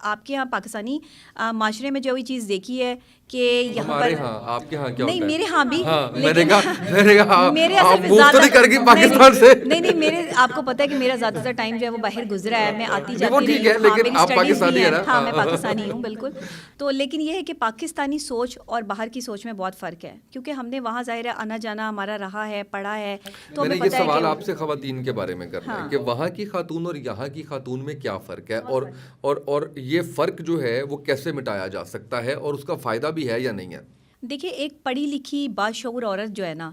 آپ کے یہاں پاکستانی معاشرے میں جو یہ چیز دیکھی ہے کہ یہاں ہمارے پر ہاں آپ کے ہاں کیا نہیں ہوتا ہے؟ میرے ہاں بھی میں نے کہا میرے آپ اصل میں موو تو نہیں کر گئی پاکستان سے؟ نہیں میرے آپ کو پتہ ہے کہ میرا زیادہ ٹائم جو ہے وہ باہر گزرا ہے, میں آتی نہیں وہ جاتی ٹھیک رہی ہے ہوں. ہاں لیکن میری آپ اسٹڈیز بھی پاکستانی ہے ہیں, نا. ہاں میں پاکستانی ہوں بالکل. تو لیکن یہ ہے کہ پاکستانی سوچ اور باہر کی سوچ میں بہت فرق ہے, کیونکہ ہم نے وہاں ظاہر ہے آنا جانا ہمارا رہا ہے, پڑھا ہے, تو میں نے ہمیں یہ پتہ ہے سوال کہ آپ سے خواتین کے بارے میں کرنا ہے کہ وہاں کی خاتون اور یہاں کی خاتون میں کیا فرق ہے, اور یہ فرق جو ہے وہ کیسے مٹایا جا سکتا ہے, اور اس کا فائدہ بھی ہے یا نہیں ہے؟ دیکھیے ایک پڑھی لکھی باشعور عورت جو ہے نا,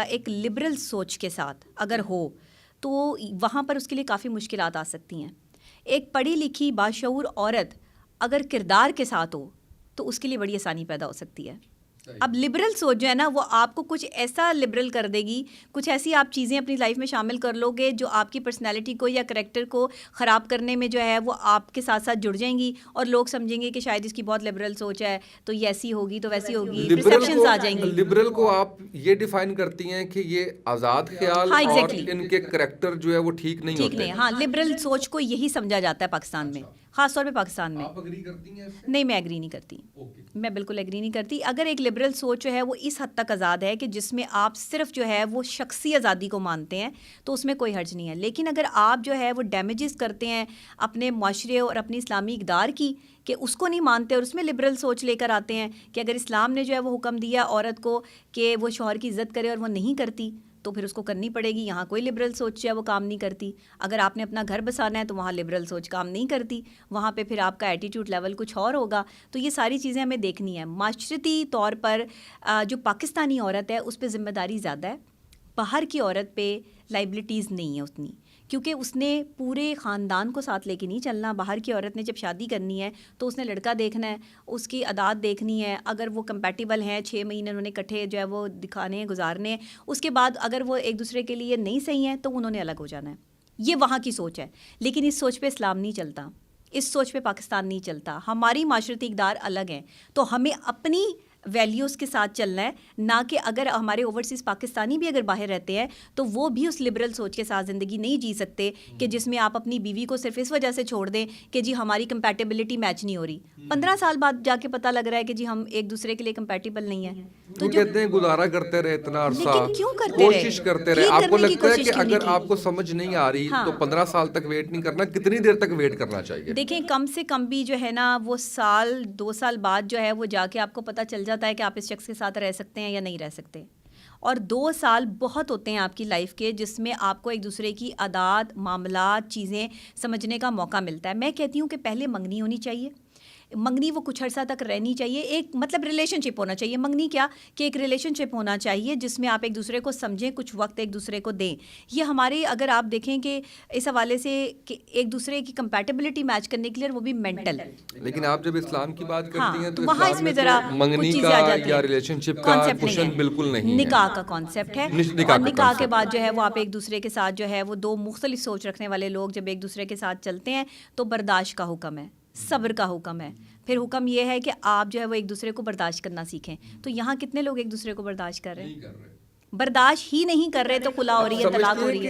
ایک لبرل سوچ کے ساتھ اگر ہو تو وہاں پر اس کے لیے کافی مشکلات آ سکتی ہیں. ایک پڑھی لکھی باشعور عورت اگر کردار کے ساتھ ہو تو اس کے لیے بڑی آسانی پیدا ہو سکتی ہے. اب لبرل سوچ جو ہے نا وہ آپ کو کچھ ایسا لبرل کر دے گی, کچھ ایسی آپ چیزیں اپنی لائف میں شامل کر لو گے جو آپ کی پرسنالٹی کو یا کریکٹر کو خراب کرنے میں جو ہے وہ آپ کے ساتھ ساتھ جڑ جائیں گی, اور لوگ سمجھیں گے کہ شاید اس کی بہت لبرل سوچ ہے تو یہ ایسی ہوگی تو ویسی ہوگی, پرسیپشنز آ جائیں گی. لبرل کو آپ یہ ڈیفائن کرتی ہیں کہ یہ آزاد خیال ہاں اور exactly. ان کے کریکٹر جو ہے وہ ٹھیک نہیں ہوتے. ہاں لبرل سوچ کو یہی سمجھا جاتا ہے پاکستان میں, خاص طور پہ پاکستان میں. آپ اگری کرتی ہیں؟ نہیں میں ایگری نہیں کرتی, میں بالکل ایگری نہیں کرتی. اگر ایک لبرل سوچ جو ہے وہ اس حد تک آزاد ہے کہ جس میں آپ صرف جو ہے وہ شخصی آزادی کو مانتے ہیں تو اس میں کوئی حرج نہیں ہے. لیکن اگر آپ جو ہے وہ ڈیمیجز کرتے ہیں اپنے معاشرے اور اپنی اسلامی اقدار کی, کہ اس کو نہیں مانتے اور اس میں لبرل سوچ لے کر آتے ہیں کہ اگر اسلام نے جو ہے وہ حکم دیا عورت کو کہ وہ شوہر کی عزت کرے اور وہ نہیں کرتی تو پھر اس کو کرنی پڑے گی, یہاں کوئی لبرل سوچ ہے وہ کام نہیں کرتی. اگر آپ نے اپنا گھر بسانا ہے تو وہاں لبرل سوچ کام نہیں کرتی, وہاں پہ پھر آپ کا ایٹیٹیوڈ لیول کچھ اور ہوگا. تو یہ ساری چیزیں ہمیں دیکھنی ہے. معاشرتی طور پر جو پاکستانی عورت ہے اس پہ ذمہ داری زیادہ ہے, باہر کی عورت پہ لائبلٹیز نہیں ہے اتنی, کیونکہ اس نے پورے خاندان کو ساتھ لے کے نہیں چلنا. باہر کی عورت نے جب شادی کرنی ہے تو اس نے لڑکا دیکھنا ہے, اس کی عادات دیکھنی ہے, اگر وہ کمپیٹیبل ہیں 6 مہینے انہوں نے اکٹھے جو ہے وہ دکھانے ہیں گزارنے ہیں, اس کے بعد اگر وہ ایک دوسرے کے لیے نہیں صحیح ہیں تو انہوں نے الگ ہو جانا ہے. یہ وہاں کی سوچ ہے, لیکن اس سوچ پہ اسلام نہیں چلتا, اس سوچ پہ پاکستان نہیں چلتا. ہماری معاشرتی اقدار الگ ہیں, تو ہمیں اپنی ویلیوز کے ساتھ چلنا ہے, نہ کہ اگر ہمارے اوورسیز پاکستانی بھی اگر باہر رہتے ہیں تو وہ بھی اس لبرل سوچ کے ساتھ زندگی نہیں جی سکتے کہ جس میں آپ اپنی بیوی کو صرف اس وجہ سے چھوڑ دیں کہ جی ہماری کمپیٹیبلٹی میچ نہیں ہو رہی. 15 سال بعد جا کے پتہ لگ رہا ہے کہ جی ہم ایک دوسرے کے لیے کمپیٹیبل نہیں ہیں. تو کہتے ہیں گزارا کرتے رہے اتنا عرصہ, لیکن کیوں کرتے رہے, کوشش کرتے رہے. ٹھیک آپ کو کرنے کی لگتا ہے کوشش کہ کیوں نہیں اگر کی؟ آپ کو سمجھ نہیں آ رہی تو 15 سال تک ویٹ نہیں کرنا, کتنی دیر تک ویٹ کرنا چاہیے؟ دیکھیں کم سے کم بھی جو ہے نا وہ سال 2 سال بعد جو ہے وہ جا کے آپ کو پتہ چل جاتا ہے کہ آپ اس شخص کے ساتھ رہ سکتے ہیں یا نہیں رہ سکتے. اور 2 سال بہت ہوتے ہیں آپ کی لائف کے جس میں آپ کو ایک دوسرے کی عادات معاملات چیزیں سمجھنے کا موقع ملتا ہے. میں کہتی ہوں کہ پہلے منگنی ہونی چاہیے, منگنی وہ کچھ عرصہ تک رہنی چاہیے, ایک مطلب ریلیشن شپ ہونا چاہیے. منگنی کیا کہ ایک ریلیشن شپ ہونا چاہیے جس میں آپ ایک دوسرے کو سمجھیں, کچھ وقت ایک دوسرے کو دیں. یہ ہمارے اگر آپ دیکھیں کہ اس حوالے سے کہ ایک دوسرے کی کمپیٹیبلٹی میچ کرنے کے لیے, وہ بھی مینٹل. لیکن آپ جب اسلام کی بات کرتی ہیں تو وہاں اس میں ذرا منگنی چیزیں آ کا جاتی یا ہیں, ریلیشن شپ کا کانسیپٹ کوشچن نہیں ہے, بالکل نہیں ہے. نکاح کا کانسیپٹ ہے. اور نکاح کے بعد جو ہے وہ آپ ایک دوسرے کے ساتھ جو ہے وہ 2 مختلف سوچ رکھنے والے لوگ جب ایک دوسرے کے ساتھ چلتے ہیں تو برداشت کا حکم ہے, صبر کا حکم ہے. پھر حکم یہ ہے کہ آپ جو ہے وہ ایک دوسرے کو برداشت کرنا سیکھیں. تو یہاں کتنے لوگ ایک دوسرے کو برداشت کر رہے ہیں؟ برداشت ہی نہیں کر رہے تو خلا ہو رہی ہے, طلاق ہو رہی ہے.